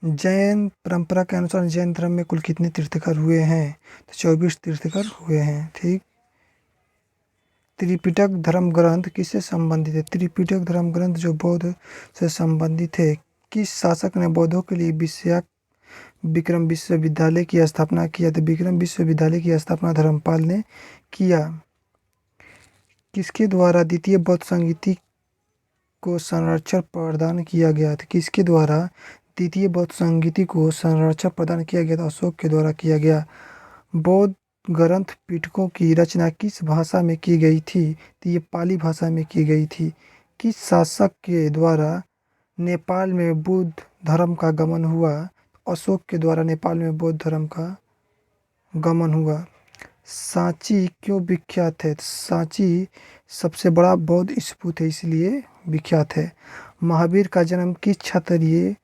जैन परंपरा के अनुसार जैन धर्म में कुल कितने तीर्थंकर हुए हैं? तो 24 तीर्थंकर हुए हैं। ठीक। त्रिपिटक धर्म ग्रंथ किससे संबंधित है? त्रिपिटक धर्म ग्रंथ जो बौद्ध से संबंधित है। किस शासक ने बौद्धों के लिए विक्रम विश्वविद्यालय की स्थापना किया? तो विक्रम विश्वविद्यालय की स्थापना धर्मपाल ने किया। किसके द्वारा द्वितीय बौद्ध संगीति को संरक्षण प्रदान किया गया था? किसके द्वारा द्वितीय बौद्ध संगीति को संरक्षण प्रदान किया गया था? अशोक के द्वारा किया गया। बौद्ध ग्रंथ पिटकों की रचना किस भाषा में की गई थी? तो ये पाली भाषा में की गई थी। किस शासक के द्वारा नेपाल में बुद्ध धर्म का गमन हुआ? अशोक के द्वारा नेपाल में बौद्ध धर्म का गमन हुआ। सांची क्यों विख्यात है? सांची सबसे बड़ा बौद्ध स्तूप है, इसलिए विख्यात है। महावीर का जन्म किस क्षत्रिय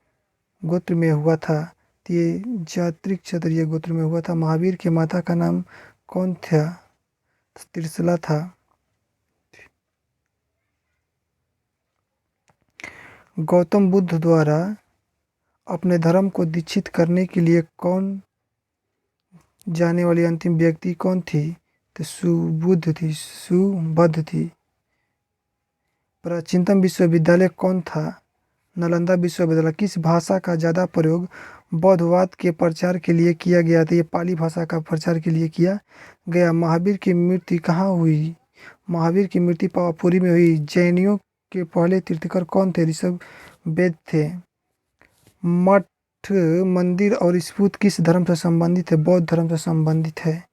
गोत्र में हुआ था? तो ये जात्रिक क्षत्रिय गोत्र में हुआ था। महावीर के माता का नाम कौन था? त्रिशला था। गौतम बुद्ध द्वारा अपने धर्म को दीक्षित करने के लिए कौन जाने वाली अंतिम व्यक्ति कौन थी? तो सुबुद्ध थी। प्राचीनतम विश्वविद्यालय कौन था? नालंदा विश्वविद्यालय। किस भाषा का ज़्यादा प्रयोग बौद्धवाद के प्रचार के लिए किया गया था? ये पाली भाषा का प्रचार के लिए किया गया। महावीर की मृत्यु कहाँ हुई? महावीर की मृत्यु पावापुरी में हुई। जैनियों के पहले तीर्थंकर कौन थे? ऋषभ वेद थे। मठ, मंदिर और स्तूप किस धर्म से संबंधित है? बौद्ध धर्म से संबंधित है।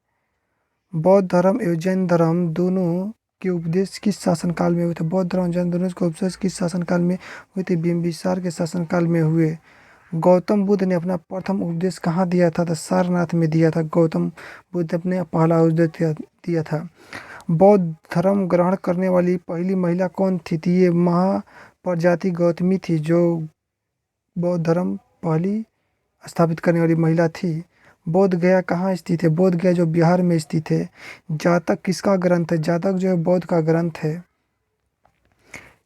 बौद्ध धर्म एवं जैन धर्म दोनों के उपदेश किस शासनकाल में हुए थे? बौद्ध धर्म जैन दोनों के उपदेश किस शासनकाल में हुए थे? बिंबिसार के शासनकाल में हुए। गौतम बुद्ध ने अपना प्रथम उपदेश कहाँ दिया था? तो सारनाथ में दिया था। गौतम बुद्ध ने अपने पहला उपदेश दिया था। बौद्ध धर्म ग्रहण करने वाली पहली महिला कौन थी? तो ये महाप्रजाति गौतमी थी, जो बौद्ध धर्म पहली स्थापित करने वाली महिला थी। बोध गया कहाँ स्थित है? बोध गया जो बिहार में स्थित है। जातक किसका ग्रंथ है? जातक जो है बौद्ध का ग्रंथ है।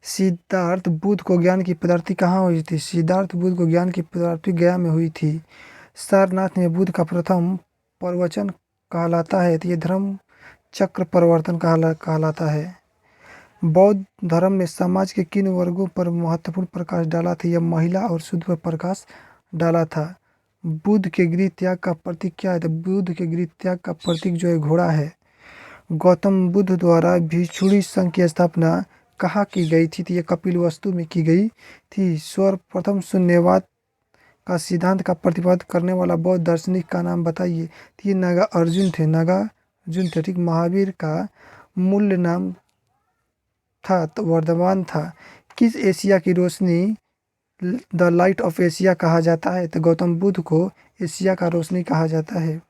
सिद्धार्थ बुद्ध को ज्ञान की प्राप्ति कहाँ हुई थी? सिद्धार्थ बुद्ध को ज्ञान की प्राप्ति गया में हुई थी। सारनाथ में बुद्ध का प्रथम प्रवचन कहलाता है, तो ये धर्म चक्र प्रवर्तन कहलाता है। बौद्ध धर्म ने समाज के किन वर्गों पर महत्वपूर्ण प्रकाश डाला था? यह महिला और शुद्ध पर प्रकाश डाला था। बुद्ध के गृह त्याग का प्रतीक क्या है? तो बुद्ध के गृह त्याग का प्रतीक जो है घोड़ा है। गौतम बुद्ध द्वारा भिक्षुणी संघ की स्थापना कहाँ की गई थी? तो ये कपिलवस्तु में की गई थी। सर्वप्रथम शून्यवाद का सिद्धांत का प्रतिपादन करने वाला बौद्ध दार्शनिक का नाम बताइए। तो ये नागार्जुन थे। ठीक। महावीर का मूल नाम था तो वर्धमान था। किस एशिया की रोशनी द लाइट ऑफ एशिया कहा जाता है? तो गौतम बुद्ध को एशिया का रोशनी कहा जाता है।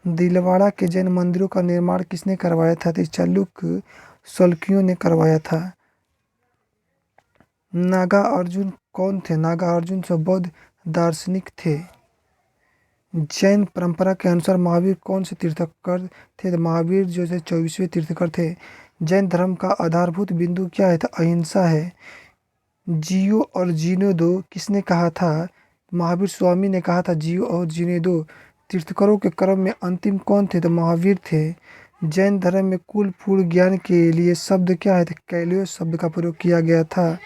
दिलवाड़ा के जैन मंदिरों का निर्माण किसने करवाया था? तो चालुक्य सल्कियों ने करवाया था। नागार्जुन कौन थे? नागार्जुन सब बौद्ध दार्शनिक थे। जैन परंपरा के अनुसार महावीर कौन से तीर्थंकर थे? तो महावीर जो थे 24वें तीर्थंकर थे। जैन धर्म का आधारभूत बिंदु क्या है? तो अहिंसा है। जियो और जीने दो किसने कहा था? महावीर स्वामी ने कहा था जियो और जीने दो। तीर्थंकरों के क्रम में अंतिम कौन थे? तो महावीर थे। जैन धर्म में कुल पूर्ण ज्ञान के लिए शब्द क्या है? तो कैलियो शब्द का प्रयोग किया गया था।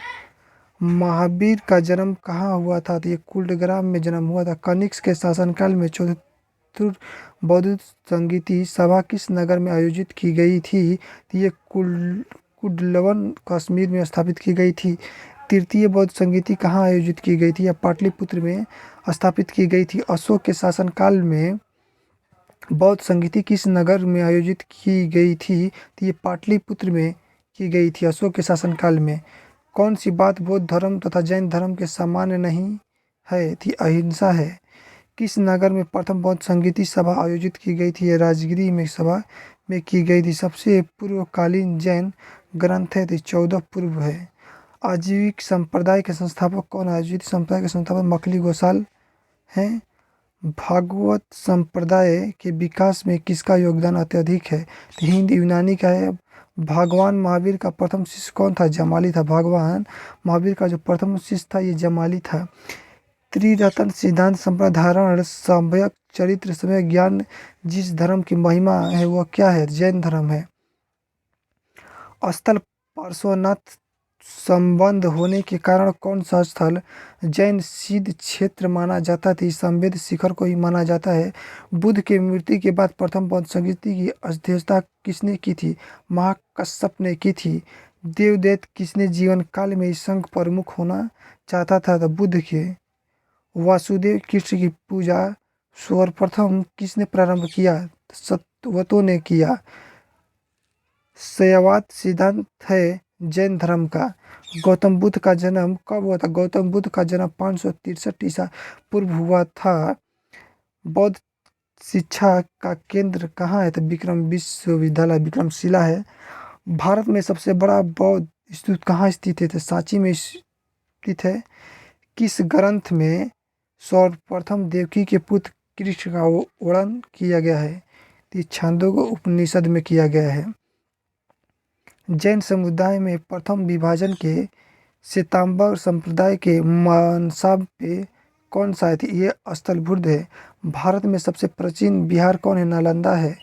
महावीर का जन्म कहाँ हुआ था? तो ये कुलग्राम में जन्म हुआ था। कनिष्क के शासनकाल में चतुर्थ बौद्ध संगीति सभा किस नगर में आयोजित की गई थी? तो ये कुडलवन कश्मीर में स्थापित की गई थी। तृतीय बौद्ध संगीति कहाँ आयोजित की गई थी? या पाटलिपुत्र में स्थापित की गई थी। अशोक के शासनकाल में बौद्ध संगीति किस नगर में आयोजित की गई थी? तो ये पाटलिपुत्र में की गई थी अशोक के शासनकाल में। कौन सी बात बौद्ध धर्म तथा जैन धर्म के सामान्य नहीं है? थी अहिंसा है। किस नगर में प्रथम बौद्ध संगीति सभा आयोजित की गई थी? राजगिरी में सभा में की गई थी। सबसे पूर्वकालीन जैन ग्रंथ है तो 14 पूर्व है। आजीविक संप्रदाय के संस्थापक कौन? आजीविक संप्रदाय के संस्थापक मखली गोसाल हैं। भागवत संप्रदाय के विकास में किसका योगदान अत्यधिक है? तो हिंद यूनानी का है। भगवान महावीर का प्रथम शिष्य कौन था? जमाली था। भगवान महावीर का जो प्रथम शिष्य था ये जमाली था। त्रिरत्न सिद्धांत संप्रदाय सम्यक चरित्र सम्यक ज्ञान जिस धर्म की महिमा है वह क्या है? जैन धर्म है। स्थल पार्श्वनाथ संबंध होने के कारण कौन सा स्थल जैन सिद्ध क्षेत्र माना जाता था? संवेद शिखर को ही माना जाता है। बुद्ध की मृत्यु के बाद प्रथम बौद्ध संस्कृति की अध्यक्षता किसने की थी? महाकश्यप ने की थी। देवदैत किसने जीवन काल में इस संघ प्रमुख होना चाहता था? तो बुद्ध के। वासुदेव कृष्ण की पूजा सर्वप्रथम किसने प्रारंभ किया? सत्यवतों ने किया। शैववाद सिद्धांत है जैन धर्म का। गौतम बुद्ध का जन्म कब हुआ था? गौतम बुद्ध का जन्म 563 ईसा पूर्व हुआ था। बौद्ध शिक्षा का केंद्र कहाँ है? तो विक्रम विश्वविद्यालय विक्रमशिला है। भारत में सबसे बड़ा बौद्ध स्तूप कहाँ स्थित है? तो सांची में स्थित है। किस ग्रंथ में सर्वप्रथम देवकी के पुत्र कृष्ण का वर्णन किया गया है? तो छांदोग्य उपनिषद में किया गया है। जैन समुदाय में प्रथम विभाजन के श्वेतांबर संप्रदाय के मंसा पे कौन सा है? तो ये स्थल बुद्ध है। भारत में सबसे प्राचीन विहार कौन है? नालंदा है।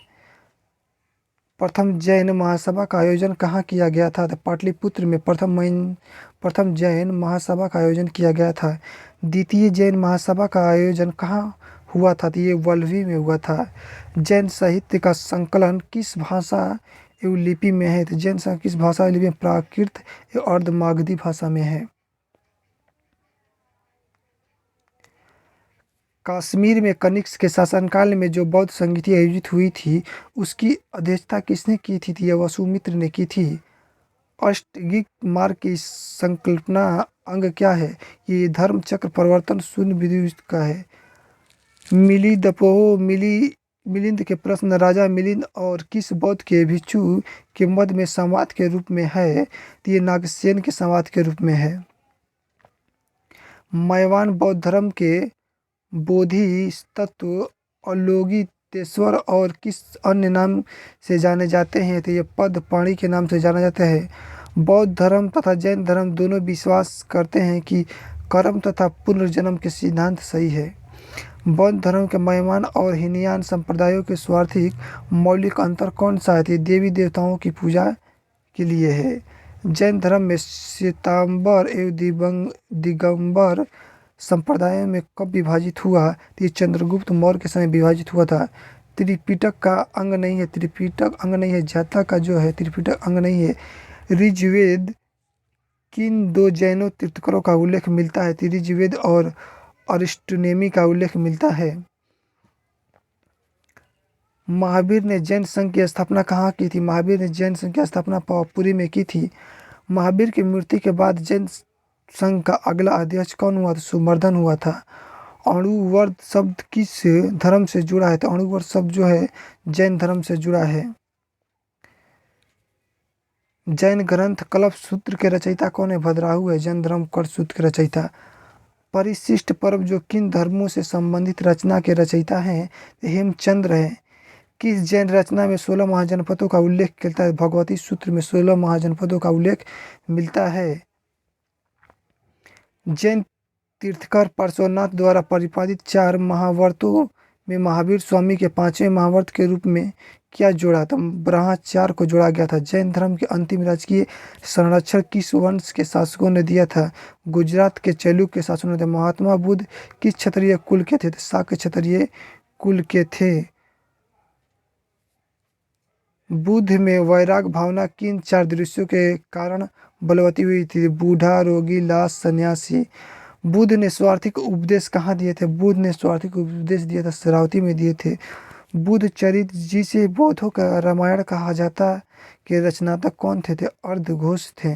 प्रथम जैन महासभा का आयोजन कहाँ किया गया था? तो पाटलिपुत्र में प्रथम जैन महासभा का आयोजन किया गया था। द्वितीय जैन महासभा का आयोजन कहाँ हुआ था? तो ये वल्लभी में हुआ था। जैन साहित्य का संकलन किस भाषा एवं लिपि में है? तो जैन साहित्य किस भाषा लिपि में? प्राकृत एवं अर्धमागधी भाषा में है। कश्मीर में कनिष्क के शासनकाल में जो बौद्ध संगीति आयोजित हुई थी उसकी अध्यक्षता किसने की थी? यह वसुमित्र ने की थी। अष्टांगिक मार्ग की संकल्पना अंग क्या है? ये धर्म चक्र प्रवर्तन शून्य विधि का है। मिलिंद के प्रश्न राजा मिलिंद और किस बौद्ध के भिक्षु के मध्य में संवाद के रूप में है? तो ये नागसेन के संवाद के रूप में है। मयवान बौद्ध धर्म के बोधिसत्व अवलोकितेश्वर और किस अन्य नाम से जाने जाते हैं? तो ये पद्मपाणि के नाम से जाना जाता है। बौद्ध धर्म तथा जैन धर्म दोनों विश्वास करते हैं कि कर्म तथा पुनर्जन्म के सिद्धांत सही है। बौद्ध धर्म के मयमान और हीनयान संप्रदायों के स्वार्थिक मौलिक अंतर कौन सा है? तो देवी देवताओं की पूजा के लिए है। जैन धर्म में श्वेतांबर एवं दिगंबर संप्रदायों में कब विभाजित हुआ? तो ये चंद्रगुप्त मौर्य के समय विभाजित हुआ था। त्रिपिटक का अंग नहीं है। त्रिपिटक अंग नहीं है। जाता का जो है त्रिपिटक अंग नहीं है। ऋग्वेद किन दो जैनों तीर्थंकरों का उल्लेख मिलता है? तो ऋग्वेद और अरिस्टोनेमी का उल्लेख मिलता है। महावीर ने जैन संघ की स्थापना कहाँ की थी? महावीर ने जैन संघ की स्थापना पावापुरी में की थी। महावीर की मृत्यु के बाद जैन संघ का अगला अध्यक्ष कौन हुआ? तो सुवर्धन हुआ था। अणुव्रत शब्द किस धर्म से जुड़ा है? तो अणुव्रत शब्द जो है जैन धर्म से जुड़ा है। जैन ग्रंथ कल्प सूत्र के रचयिता कौन है? भद्राहु है जैन धर्म कल्प सूत्र के रचयिता। परिशिष्ट पर्व जो किन धर्मों से संबंधित रचना के रचयिता हैं? हेमचंद्र है। किस जैन रचना में 16 महाजनपदों का उल्लेख मिलता है? भगवती सूत्र में 16 महाजनपदों का उल्लेख मिलता है। जैन तीर्थकर पार्श्वनाथ द्वारा प्रतिपादित 4 महाव्रतों में महावीर स्वामी के 5वें महाव्रत के रूप में क्या जोड़ा? तो ब्रह्मचार्य को जोड़ा गया था। जैन धर्म के अंतिम राजकीय संरक्षण किस वंश के शासकों ने दिया था? गुजरात के चालुक्य के शासकों ने दिया। महात्मा बुद्ध किस क्षत्रिय कुल के थे? तो शाक्य क्षत्रिय कुल के थे। बुद्ध में वैराग भावना किन 4 दृश्यों के कारण बलवती हुई थी? बूढ़ा, रोगी, लाश, सन्यासी। बुद्ध ने स्वार्थिक उपदेश कहाँ दिए थे? बुद्ध ने स्वार्थिक उपदेश दिया था शरावती में दिए थे। बुद्ध चरित्र जिसे बौद्धों का रामायण कहा जाता के रचनात्मक कौन थे? अर्धघोष थे।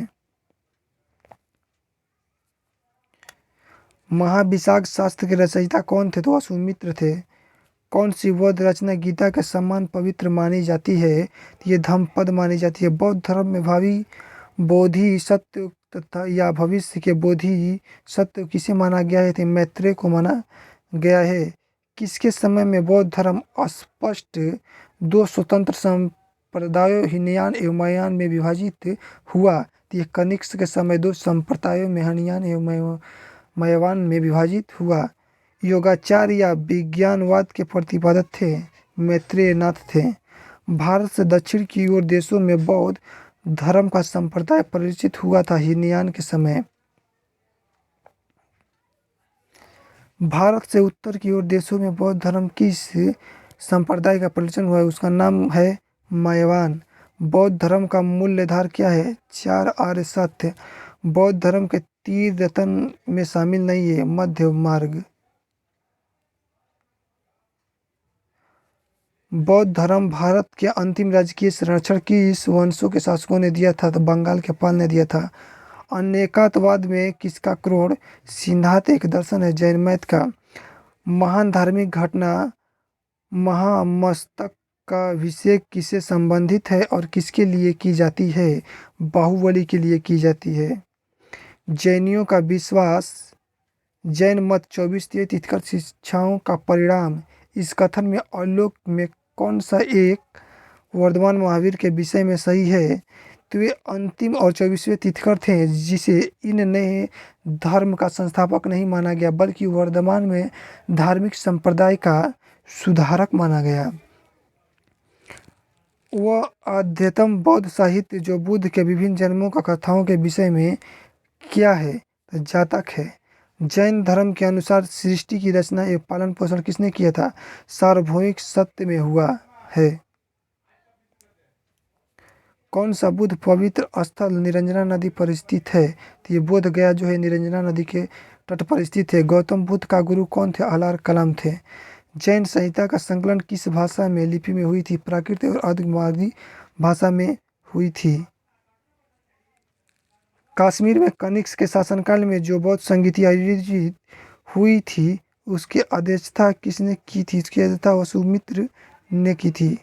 महाविशाख शास्त्र के रचयिता कौन थे? तो वसुमित्र थे। कौन सी बौद्ध रचना गीता के समान पवित्र मानी जाती है? ये धम्मपद मानी जाती है। बौद्ध धर्म में भावी बोधि सत्व तथा या भविष्य के बोधि सत्व किसे माना गया है? तो मैत्रेय को माना गया है। किसके समय में बौद्ध धर्म अस्पष्ट 2 स्वतंत्र संप्रदायों हीनयान एवं महायान में विभाजित हुआ? तो ये कनिष्क के समय 2 संप्रदायों में हीनयान एवं मयवान में विभाजित हुआ। योगाचार या विज्ञानवाद के प्रतिपादक थे मैत्रेय नाथ थे। भारत से दक्षिण की ओर देशों में बौद्ध धर्म का संप्रदाय परिचित हुआ था हीनयान के समय। भारत से उत्तर की ओर देशों में बौद्ध धर्म किस संप्रदाय का परिचय हुआ है, उसका नाम है मयवान। बौद्ध धर्म का मूल्यधार क्या है? 4 आर्य सत्य। बौद्ध धर्म के 3 रत्न में शामिल नहीं है मध्य मार्ग। बौद्ध धर्म भारत के अंतिम राजकीय संरक्षण किस वंशों के शासकों ने दिया था? तो बंगाल के पाल ने दिया था। अनेकात्ववाद में किसका क्रोध? सिद्धांत एक दर्शन है जैन मत का। महान धार्मिक घटना महामस्तक का अभिषेक किससे संबंधित है और किसके लिए की जाती है? बाहुबली के लिए की जाती है। जैनियों का विश्वास जैन मत 24 तीर्थंकर शिक्षाओं का परिणाम। इस कथन में आलोक में कौन सा एक वर्धमान महावीर के विषय में सही है? तो वे अंतिम और 24वें तीर्थंकर थे जिसे इन नए धर्म का संस्थापक नहीं माना गया बल्कि वर्तमान में धार्मिक संप्रदाय का सुधारक माना गया। वह अध्यतम बौद्ध साहित्य जो बुद्ध के विभिन्न जन्मों का कथाओं के विषय में क्या है? तो जातक है। जैन धर्म के अनुसार सृष्टि की रचना एवं पालन पोषण किसने किया था? सार्वभौमिक सत्य में हुआ है। कौन सा बुद्ध पवित्र स्थल निरंजना नदी पर स्थित है? तो ये बोध गया जो है निरंजना नदी के तट पर स्थित है। गौतम बुद्ध का गुरु कौन थे? अलार कलाम थे। जैन संहिता का संकलन किस भाषा में लिपि में हुई थी? प्राकृत और अर्धमागधी भाषा में हुई थी। कश्मीर में कनिष्क के शासनकाल में जो बौद्ध संगीति आयोजित हुई थी उसकी अध्यक्षता किसने की थी? उसकी अध्यक्षता वसुमित्र ने की थी।